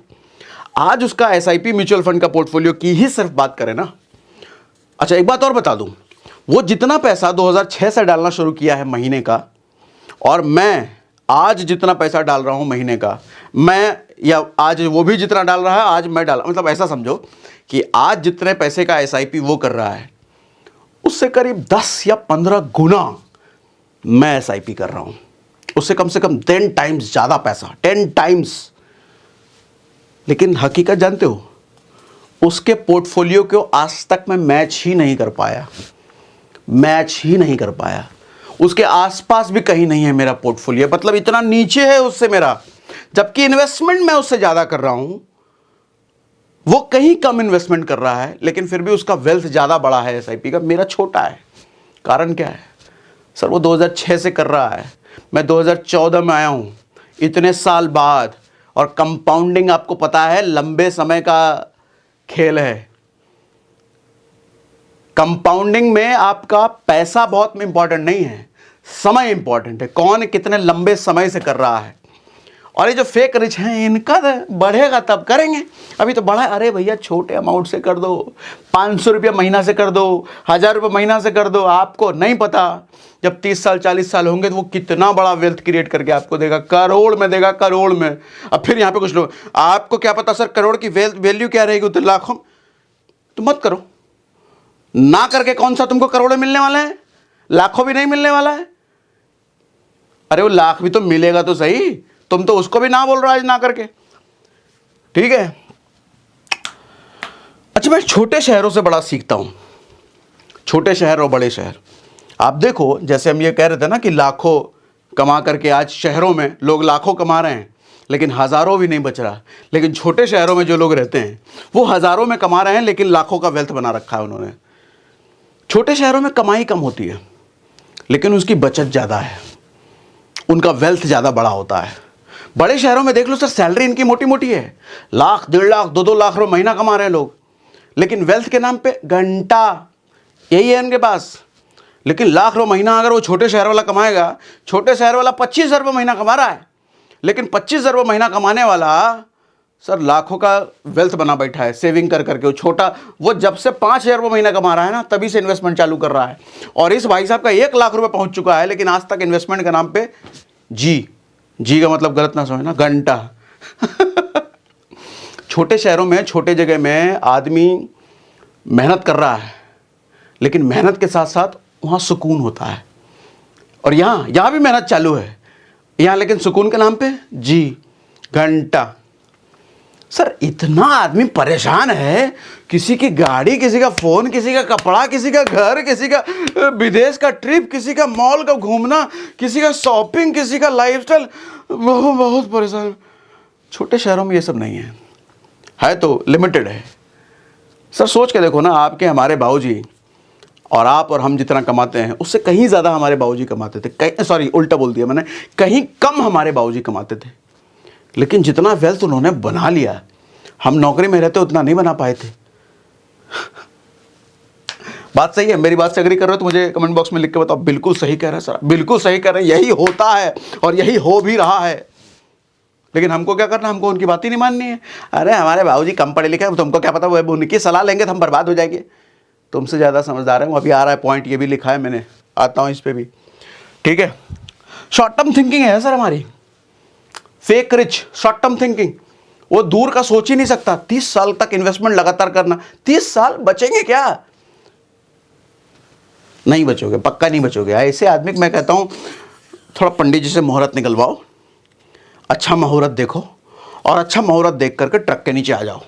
आज उसका एसआईपी म्यूचुअल फंड का पोर्टफोलियो की ही सिर्फ बात करें ना। अच्छा एक बात और बता दूं, वो जितना पैसा 2006 से डालना शुरू किया है महीने का, और मैं आज जितना पैसा डाल रहा हूं महीने का, मैं या आज वो भी जितना डाल रहा है आज मैं डाल, मतलब ऐसा समझो कि आज जितने पैसे का एसआईपी वो कर रहा है उससे करीब 10 या 15 गुना मैं एसआईपी कर रहा हूं। उससे कम से कम 10 टाइम्स ज़्यादा पैसा, 10 टाइम्स। लेकिन हकीकत जानते हो, उसके पोर्टफोलियो को आज तक मैं मैच ही नहीं कर पाया। उसके आसपास भी कहीं नहीं है मेरा पोर्टफोलियो, मतलब इतना नीचे है उससे मेरा। जबकि इन्वेस्टमेंट मैं उससे ज़्यादा कर रहा हूं, वो कहीं कम इन्वेस्टमेंट कर रहा है, लेकिन फिर भी उसका वेल्थ ज़्यादा बड़ा है एसआईपी का, मेरा छोटा है। कारण क्या है? सर वो 2006 से कर रहा है, मैं 2014 में आया हूँ, इतने साल बाद। और कंपाउंडिंग आपको पता है लंबे समय का खेल है। कंपाउंडिंग में आपका पैसा बहुत इंपॉर्टेंट नहीं है, समय इंपॉर्टेंट है, कौन कितने लंबे समय से कर रहा है। और ये जो फेक रिच हैं, इनका बढ़ेगा तब करेंगे, अभी तो बढ़ा। अरे भैया छोटे अमाउंट से कर दो, 500 रुपया महीना से कर दो, 1000 रुपये महीना से कर दो। आपको नहीं पता जब 30 साल 40 साल होंगे तो वो कितना बड़ा वेल्थ क्रिएट करके आपको देगा, करोड़ में देगा, करोड़ में। अब फिर यहाँ पे कुछ लोग, आपको क्या पता सर करोड़ की वैल्यू क्या रहेगी, तो लाखों। तो मत करो ना, करके कौन सा तुमको करोड़ों मिलने वाला है, लाखों भी नहीं मिलने वाला है। अरे वो लाख भी तो मिलेगा तो सही, तुम तो उसको भी ना बोल रहे आज ना करके, ठीक है। अच्छा मैं छोटे शहरों से बड़ा सीखता हूं, छोटे शहर और बड़े शहर। आप देखो, जैसे हम ये कह रहे थे ना कि लाखों कमा करके आज शहरों में लोग लाखों कमा रहे हैं लेकिन हज़ारों भी नहीं बच रहा। लेकिन छोटे शहरों में जो लोग रहते हैं वो हज़ारों में कमा रहे हैं लेकिन लाखों का वेल्थ बना रखा है उन्होंने। छोटे शहरों में कमाई कम होती है लेकिन उसकी बचत ज़्यादा है, उनका वेल्थ ज़्यादा बड़ा होता है। बड़े शहरों में देख लो सर, सैलरी इनकी मोटी मोटी है, लाख, 1.5 लाख, 2-2 लाख रुपये महीना कमा रहे हैं लोग, लेकिन वेल्थ के नाम पे घंटा यही है इनके पास। लेकिन लाख रुपये महीना अगर वो छोटे शहर वाला कमाएगा, छोटे शहर वाला 25,000 रुपये महीना कमा रहा है, लेकिन 25,000 रुपये महीना कमाने वाला सर लाखों का वेल्थ बना बैठा है सेविंग कर करके। वो छोटा, वो जब से 5,000 रुपये महीना कमा रहा है ना, तभी से इन्वेस्टमेंट चालू कर रहा है। और इस भाई साहब का 1 लाख रुपये पहुंच चुका है, लेकिन आज तक इन्वेस्टमेंट के नाम पे जी का मतलब गलत ना समझना, घंटा। छोटे शहरों में, छोटे जगह में आदमी मेहनत कर रहा है, लेकिन मेहनत के साथ साथ वहाँ सुकून होता है। और यहाँ भी मेहनत चालू है यहाँ, लेकिन सुकून के नाम पे घंटा। सर इतना आदमी परेशान है, किसी की गाड़ी, किसी का फोन, किसी का कपड़ा, किसी का घर, किसी का विदेश का ट्रिप, किसी का मॉल का घूमना, किसी का शॉपिंग, किसी का लाइफस्टाइल, बहुत बहुत परेशान। छोटे शहरों में ये सब नहीं है तो लिमिटेड है। सर सोच के देखो ना, आपके हमारे बाबूजी और आप और हम जितना कमाते हैं उससे कहीं ज़्यादा हमारे बाबूजी कमाते थे। कहीं, सॉरी उल्टा बोल दिया मैंने, कहीं कम हमारे बाबूजी कमाते थे। लेकिन जितना वेल्थ उन्होंने बना लिया, हम नौकरी में रहते उतना नहीं बना पाए थे। बात सही है? मेरी बात से एग्री कर रहे हो तो मुझे कमेंट बॉक्स में लिख के बताओ। बिल्कुल सही कह रहे हैं सर, बिल्कुल सही कह रहे हैं, यही होता है और यही हो भी रहा है। लेकिन हमको क्या करना, हमको उनकी बात ही नहीं माननी है। अरे हमारे बाबूजी कम पढ़े लिखे हैं, तुमको क्या पता, वो उनकी सलाह लेंगे तो हम बर्बाद हो जाएंगे। तुमसे ज़्यादा समझदार है। अभी आ रहा है पॉइंट, ये भी लिखा है मैंने, आता हूँ इस पर भी, ठीक है। शॉर्ट टर्म थिंकिंग है सर हमारी, fake rich, short term thinking. वो दूर का सोच ही नहीं सकता। 30 साल तक इन्वेस्टमेंट लगातार करना, 30 साल बचेंगे क्या? नहीं बचोगे, पक्का नहीं बचोगे। ऐसे आदमी को मैं कहता हूं थोड़ा पंडित जी से मुहूर्त निकलवाओ, अच्छा मुहूर्त देखो और अच्छा मुहूर्त देख करके ट्रक के नीचे आ जाओ,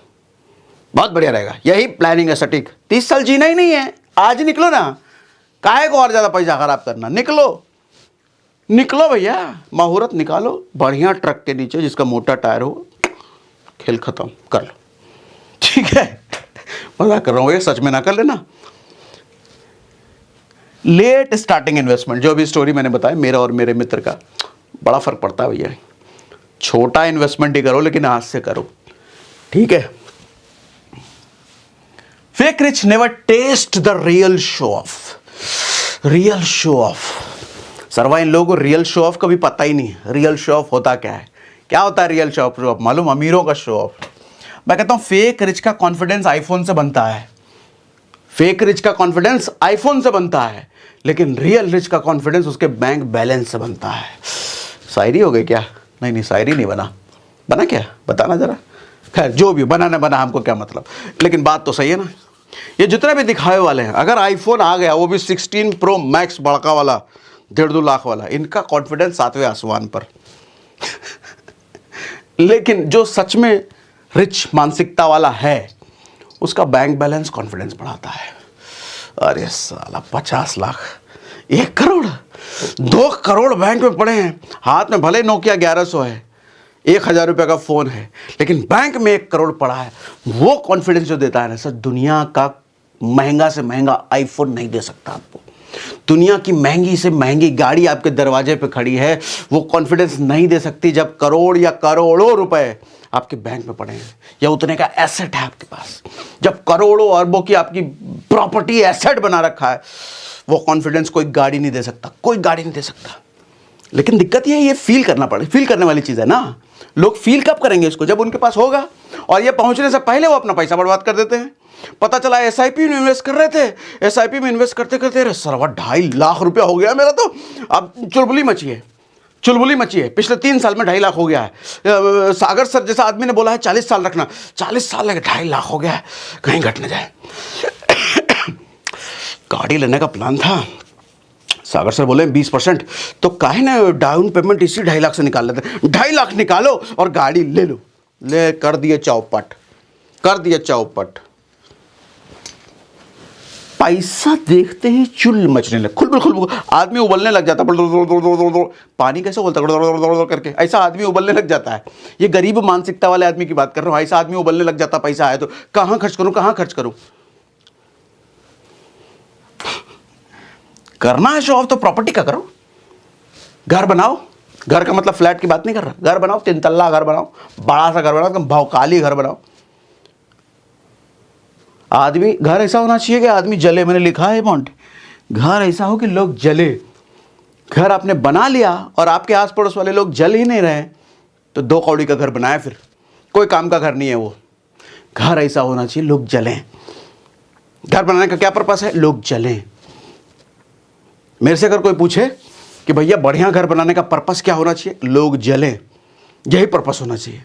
बहुत बढ़िया रहेगा। यही प्लानिंग है सटीक। 30 साल जीना ही नहीं है, आज निकलो ना, काहे को और ज्यादा पैसा खराब करना। निकलो निकलो भैया, मुहूर्त निकालो, बढ़िया ट्रक के नीचे जिसका मोटा टायर हो, खेल खत्म कर लो, ठीक है। मजाक कर रहा हूँ, ये सच में ना कर लेना। लेट स्टार्टिंग इन्वेस्टमेंट, जो भी स्टोरी मैंने बताया मेरा और मेरे मित्र का, बड़ा फर्क पड़ता है भैया। छोटा इन्वेस्टमेंट ही करो लेकिन आज से करो, ठीक है। Fake rich never taste the real show off. Real show off, सरवा इन लोगों को रियल शो ऑफ का भी पता ही नहीं। रियल शो ऑफ होता क्या है? क्या होता है रियल शो ऑफ? मालूम? अमीरों का शो ऑफ। मैं कहता हूं फेक रिच का कॉन्फिडेंस आईफोन से बनता है, फेक रिच का कॉन्फिडेंस आईफोन से बनता है, लेकिन रियल रिच का कॉन्फिडेंस उसके बैंक बैलेंस से बनता है। शायरी हो गई क्या? नहीं नहीं, शायरी नहीं बना। बना क्या? बताना जरा। खैर जो भी बना ना बना, हमको क्या मतलब, लेकिन बात तो सही है ना। ये जितने भी दिखाए वाले हैं, अगर आईफोन आ गया, वो भी 16 प्रो मैक्स बड़का वाला, 1.5-2 लाख वाला, इनका कॉन्फिडेंस 7वें आसमान पर। लेकिन जो सच में रिच मानसिकता वाला है, उसका बैंक बैलेंस कॉन्फिडेंस बढ़ाता है। अरे साला 50 लाख, 1 करोड़, 2 करोड़ बैंक में पड़े हैं, हाथ में भले नोकिया 1100 है, 1000 रुपये का फोन है, लेकिन बैंक में 1 करोड़ पड़ा है। वो कॉन्फिडेंस जो देता है ना सर, दुनिया का महंगा से महंगा आईफोन नहीं दे सकता आपको। दुनिया की महंगी से महंगी गाड़ी आपके दरवाजे पे खड़ी है, वो कॉन्फिडेंस नहीं दे सकती जब करोड़ या करोड़ों रुपए आपके बैंक में पड़े हैं, या उतने का एसेट है आपके पास। जब करोड़ों अरबों की आपकी प्रॉपर्टी एसेट बना रखा है, वो कॉन्फिडेंस कोई गाड़ी नहीं दे सकता, कोई गाड़ी नहीं दे सकता। लेकिन दिक्कत ये फील करना पड़े, फील करने वाली चीज़ है ना। लोग फील कब करेंगे इसको? जब उनके पास होगा, और ये पहुंचने से पहले वो अपना पैसा बर्बाद कर देते हैं। पता चला एसआईपी में इन्वेस्ट कर रहे थे, एसआईपी में इन्वेस्ट करते करते अरे सरवा 2.5 लाख रुपया हो गया मेरा, तो अब चुलबुली मची है, चुलबुली मची है। पिछले 3 साल में 2.5 लाख हो गया है। सागर सर जैसा आदमी ने बोला है 40 साल रखना, 40 साल लगे 2.5 लाख हो गया है, कहीं घट न जाए। गाड़ी लेने का प्लान था, सागर सर बोले 20%, तो काहे ना डाउन पेमेंट इसी 2.5 लाख से निकाल लेते। 2.5 लाख निकालो और गाड़ी ले लो। ले कर दिए चौपट, कर दिए चौपट। पैसा देखते ही चुल मचने लग, खुल खुल आदमी उबलने लग जाता। पानी कैसे उबलता करके, ऐसा आदमी उबलने लग जाता है। ये गरीब मानसिकता वाले आदमी की बात कर रहा हूँ। ऐसा आदमी उबलने लग जाता, पैसा आए तो कहाँ खर्च करूँ, कहाँ खर्च करूँ। करना है शो ऑफ तो प्रॉपर्टी का करो, घर बनाओ। घर का मतलब फ्लैट की बात नहीं कर रहा, घर बनाओ, 3 तल्ला घर बनाओ, बड़ा सा घर बनाओ, भौकाली घर बनाओ। आदमी, घर ऐसा होना चाहिए कि आदमी जले। मैंने लिखा है पॉइंट, घर ऐसा हो कि लोग जले। घर आपने बना लिया और आपके आस पड़ोस वाले लोग जल ही नहीं रहे, तो 2 कौड़ी का घर बनाया, फिर कोई काम का घर नहीं है वो। घर ऐसा होना चाहिए लोग जलें। घर बनाने का क्या पर्पस है? लोग जलें। मेरे से अगर कोई पूछे कि भैया बढ़िया घर बनाने का पर्पस क्या होना चाहिए? लोग जलें, यही पर्पस होना चाहिए।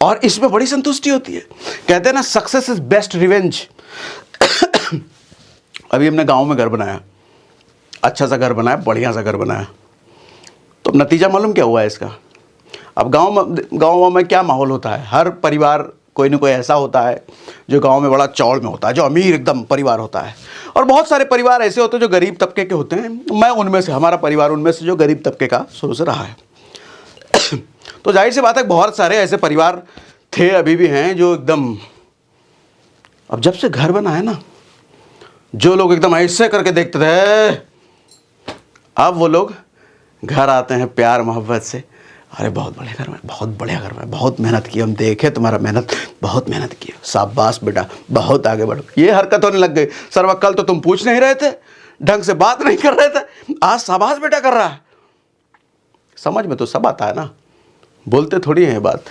और इसमें बड़ी संतुष्टि होती है। कहते हैं ना, सक्सेस इज बेस्ट रिवेंज। अभी हमने गांव में घर बनाया, अच्छा सा घर बनाया, बढ़िया सा घर बनाया, तो नतीजा मालूम क्या हुआ है इसका? अब गांव में क्या माहौल होता है? हर परिवार कोई ना कोई ऐसा होता है जो गांव में बड़ा चौड़ में होता है, जो अमीर एकदम परिवार होता है, और बहुत सारे परिवार ऐसे होते हैं जो गरीब तबके के होते हैं। मैं उनमें से, हमारा परिवार उनमें से जो गरीब तबके का शुरू से रहा है। तो जाहिर सी बात है बहुत सारे ऐसे परिवार थे, अभी भी हैं, जो एकदम, अब जब से घर बना है ना, जो लोग एकदम ऐसे करके देखते थे, अब वो लोग घर आते हैं प्यार मोहब्बत से, अरे बहुत बड़े घर में, बहुत बढ़िया घर में, बहुत मेहनत की, हम देखे तुम्हारा मेहनत, बहुत मेहनत की, शाबाश बेटा, बहुत आगे बढ़ो। ये हरकत होने लग गई। सर कल तो तुम पूछ नहीं रहे थे, ढंग से बात नहीं कर रहे थे, आज शाबाश बेटा कर रहा है। समझ में तो सब आता है ना, बोलते थोड़ी है बात,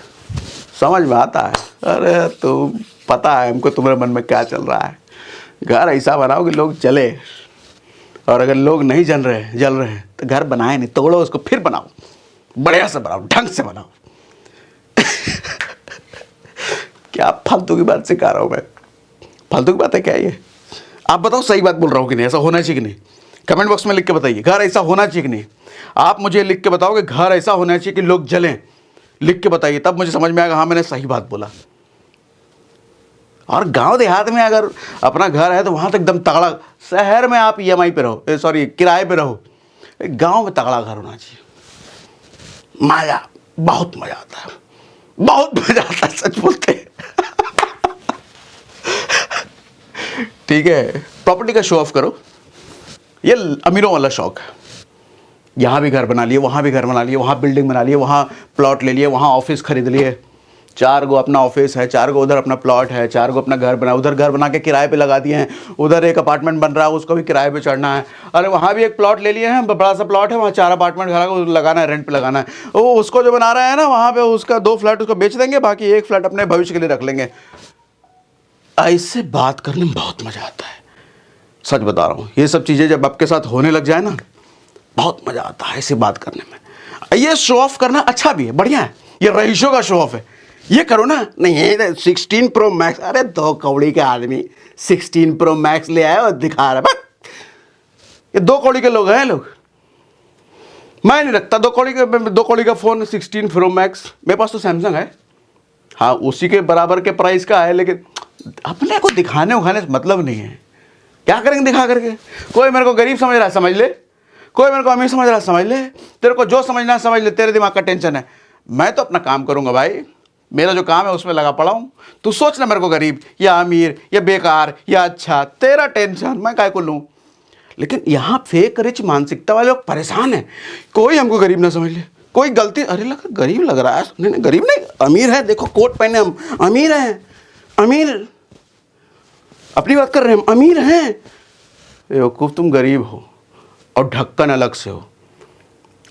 समझ में आता है। अरे तुम, पता है हमको तुम्हारे मन में क्या चल रहा है। घर ऐसा बनाओ कि लोग चले, और अगर लोग नहीं जल रहे हैं तो घर बनाए नहीं, तोड़ो उसको, फिर बनाओ, बढ़िया से बनाओ, ढंग से बनाओ। क्या फालतू की बात सिखा रहा हूं मैं, फालतू की बात है क्या ये? आप बताओ सही बात बोल रहा हूं कि नहीं, ऐसा होना चाहिए कि नहीं? कमेंट बॉक्स में लिख के बताइए, घर ऐसा होना चाहिए कि नहीं? आप मुझे लिख के बताओ कि घर ऐसा होना चाहिए कि लोग जलें, लिख के बताइए, तब मुझे समझ में आएगा हाँ मैंने सही बात बोला। और गांव देहात में अगर अपना घर है तो वहां तो एकदम तगड़ा, शहर में आप EMI पे रहो, सॉरी किराए पे रहो, गांव में तगड़ा घर होना चाहिए। मजा, बहुत मजा आता है, बहुत मजा आता है, सच बोलते हैं। ठीक है, प्रॉपर्टी का शो ऑफ करो, ये अमीरों वाला शौक है। यहाँ भी घर बना लिए, वहाँ भी घर बना लिए, वहाँ बिल्डिंग बना लिए, वहाँ प्लॉट ले लिए, वहाँ ऑफिस खरीद लिए, 4 गो अपना ऑफिस है, 4 गो उधर अपना प्लॉट है, 4 गो अपना घर बना, उधर घर बना के किराए पे लगा दिए हैं, उधर एक अपार्टमेंट बन रहा है उसको भी किराए पे चढ़ना है, अरे वहाँ भी एक प्लॉट ले लिए हैं, बड़ा सा प्लॉट है, वहाँ 4 अपार्टमेंट लगाना है, रेंट पे लगाना है। वो उसको जो बना रहे हैं ना, वहाँ पे उसका 2 फ्लैट उसको बेच देंगे, बाकी 1 फ्लैट अपने भविष्य के लिए रख लेंगे। ऐसे बात करने में बहुत मजा आता है, सच बता रहा हूँ। ये सब चीज़ें जब आपके साथ होने लग जाए ना, बहुत मजा आता है ऐसी बात करने में। ये शो ऑफ करना अच्छा भी है, बढ़िया है, ये रईसों का शो ऑफ है, ये करो ना। नहीं ये 16 प्रो मैक्स, अरे 2 कौड़ी के आदमी 16 प्रो मैक्स ले आए और दिखा रहा है, ये 2 कौड़ी के लोग हैं लोग। मैं नहीं रखता 2 कौड़ी का फ़ोन 16 प्रो मैक्स, मेरे पास तो सैमसंग है, हाँ उसी के बराबर के प्राइस का है, लेकिन अपने को दिखाने उखाने से मतलब नहीं है। क्या करेंगे दिखा करके? कोई मेरे को गरीब समझ रहा है समझ ले, कोई मेरे को अमीर समझ रहा है समझ ले, तेरे को जो समझना है समझ ले, तेरे दिमाग का टेंशन है। मैं तो अपना काम करूंगा भाई, मेरा जो काम है उसमें लगा पड़ा हूँ। तू सोच ना मेरे को गरीब या अमीर या बेकार या अच्छा, तेरा टेंशन, मैं काय को लूँ। लेकिन यहाँ फेक रिच मानसिकता वाले लोग परेशान हैं, कोई हमको गरीब ना समझ ले, कोई गलती, अरे गरीब लग रहा है, नहीं गरीब नहीं, अमीर है, देखो कोट पहने हम, अमीर हैं, अमीर, अपनी बात कर रहे हैं हम, अमीर हैं। बेवकूफ़, तुम गरीब हो और ढक्कन अलग से हो,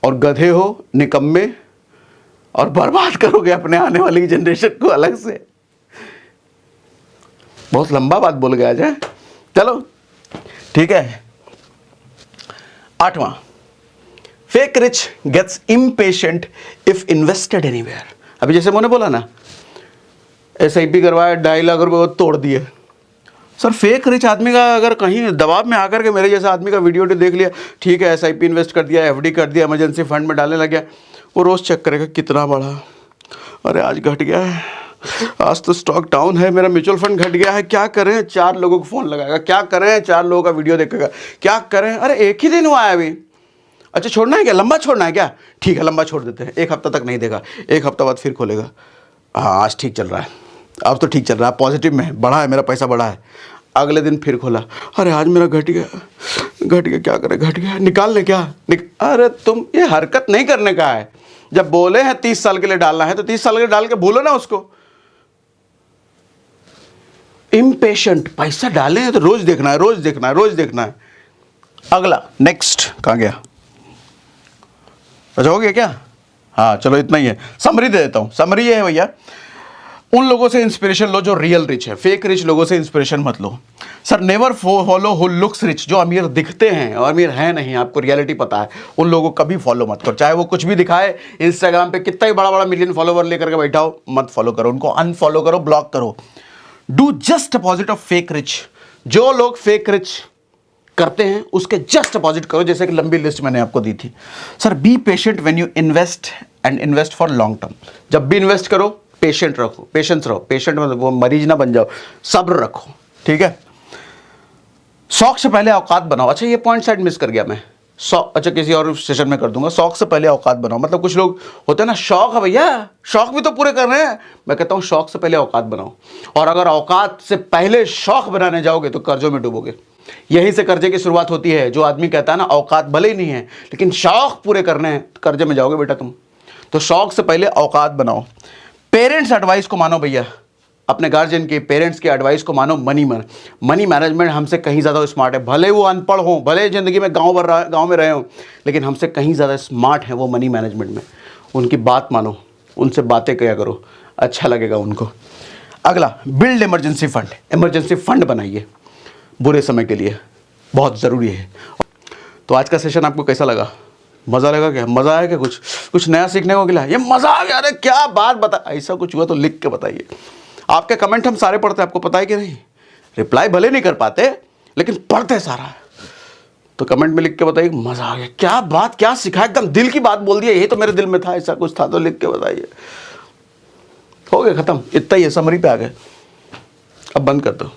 और गधे हो, निकम्मे, और बर्बाद करोगे अपने आने वाली जनरेशन को अलग से। बहुत लंबा बात बोल गया आज, चलो ठीक है। 8वां, fake rich gets impatient if invested anywhere. अभी जैसे मैंने बोला ना, SIP करवाया, 2.5 लाख रुपए तोड़ दिए। सर फेक रिच आदमी का अगर कहीं दबाव में आकर के मेरे जैसा आदमी का वीडियो देख लिया, ठीक है SIP इन्वेस्ट कर दिया, FD कर दिया, इमरजेंसी फंड में डालने लग गया, वो रोज़ चेक करेगा कितना बढ़ा, अरे आज घट गया है, आज तो स्टॉक डाउन है, मेरा म्यूचुअल फंड घट गया है, क्या करें? 4 लोगों को फ़ोन लगाएगा, क्या करें? 4 लोगों का वीडियो देखेगा, क्या करें? अरे एक ही दिन हुआ है अभी, अच्छा छोड़ना है क्या? लंबा छोड़ना है क्या? ठीक है लंबा छोड़ देते हैं, 1 हफ्ता तक नहीं देगा, 1 हफ्ता बाद फिर खोलेगा, हाँ आज ठीक चल रहा है, अब तो ठीक चल रहा है, पॉजिटिव में है, बढ़ा है, मेरा पैसा बढ़ा है। अगले दिन फिर खोला, अरे आज मेरा घट गया, क्या करें? घट गया, निकाल ले क्या? अरे तुम, ये हरकत नहीं करने का है। जब बोले हैं 30 साल के लिए डालना है तो 30 साल के लिए डाल के भूलो ना उसको। इम्पेशेंट, पैसा डाले हैं तो रोज देखना है, रोज देखना है, रोज देखना है। अगला, नेक्स्ट कहाँ गया? अच्छा हो गया क्या? हाँ चलो इतना ही है, समरी दे देता हूँ। समरी ये है भैया, उन लोगों से इंस्पिरेशन लो जो रियल रिच है, फेक रिच लोगों से इंस्पिरेशन मत लो। Sir never follow who looks rich, जो अमीर दिखते हैं और अमीर हैं नहीं, आपको रियलिटी पता है, उन लोगों को कभी फॉलो मत करो, चाहे वो कुछ भी दिखाए। इंस्टाग्राम पे कितना ही बड़ा बड़ा मिलियन फॉलोवर लेकर के बैठा हो, मत फॉलो करो उनको, अनफॉलो करो, ब्लॉक करो। Do just opposite of fake rich. जो लोग फेक रिच करते हैं उसके जस्ट अपोजिट करो, जैसे कि लंबी लिस्ट मैंने आपको दी थी। Sir be patient when you invest and invest for long term. जब भी इन्वेस्ट करो पेशेंट रखो, पेशेंस रहो, पेशेंट मतलब वो मरीज ना बन जाओ, सब्र रखो, ठीक है। शौक से पहले औकात बनाओ। अच्छा ये पॉइंट साइड मिस कर गया मैं, अच्छा किसी और सेशन में कर दूंगा। शौक से पहले औकात बनाओ, मतलब कुछ लोग होते हैं ना, शौक है भैया, शौक भी तो पूरे कर रहे हैं। मैं कहता हूं शौक से पहले औकात बनाओ, और अगर औकात से पहले शौक बनाने जाओगे तो कर्जों में डूबोगे। यहीं से कर्जे की शुरुआत होती है। जो आदमी कहता है ना औकात भले ही नहीं है लेकिन शौक पूरे करने हैं, कर्जे में जाओगे बेटा तुम। तो शौक से पहले औकात बनाओ। पेरेंट्स एडवाइस को मानो भैया, अपने गार्जियन के, पेरेंट्स के एडवाइस को मानो। मनी मैनेजमेंट हमसे कहीं ज़्यादा स्मार्ट है। भले वो अनपढ़ हो, भले ज़िंदगी में गांव में रहे हो, लेकिन हमसे कहीं ज़्यादा स्मार्ट है वो मनी मैनेजमेंट में। उनकी बात मानो, उनसे बातें किया करो, अच्छा लगेगा उनको। अगला, build emergency fund. Emergency fund बनाइए बुरे समय के लिए, बहुत ज़रूरी है। तो आज का सेशन आपको कैसा लगा? मज़ा लगा क्या? मज़ा आया क्या? कुछ नया सीखने को मिला? ये मज़ा आ गया, अरे क्या बात बता, ऐसा कुछ हुआ तो लिख के बताइए। आपके कमेंट हम सारे पढ़ते हैं, आपको पता है कि नहीं? रिप्लाई भले नहीं कर पाते लेकिन पढ़ते सारा। तो कमेंट में लिख के बताइए मज़ा आ गया, क्या बात, क्या सीखा, एकदम दिल की बात बोल दिया, यही तो मेरे दिल में था, ऐसा कुछ था, तो लिख के बताइए। हो गया, ख़त्म, इतना ही है, समरी पे आ गए। अब बंद कर दो।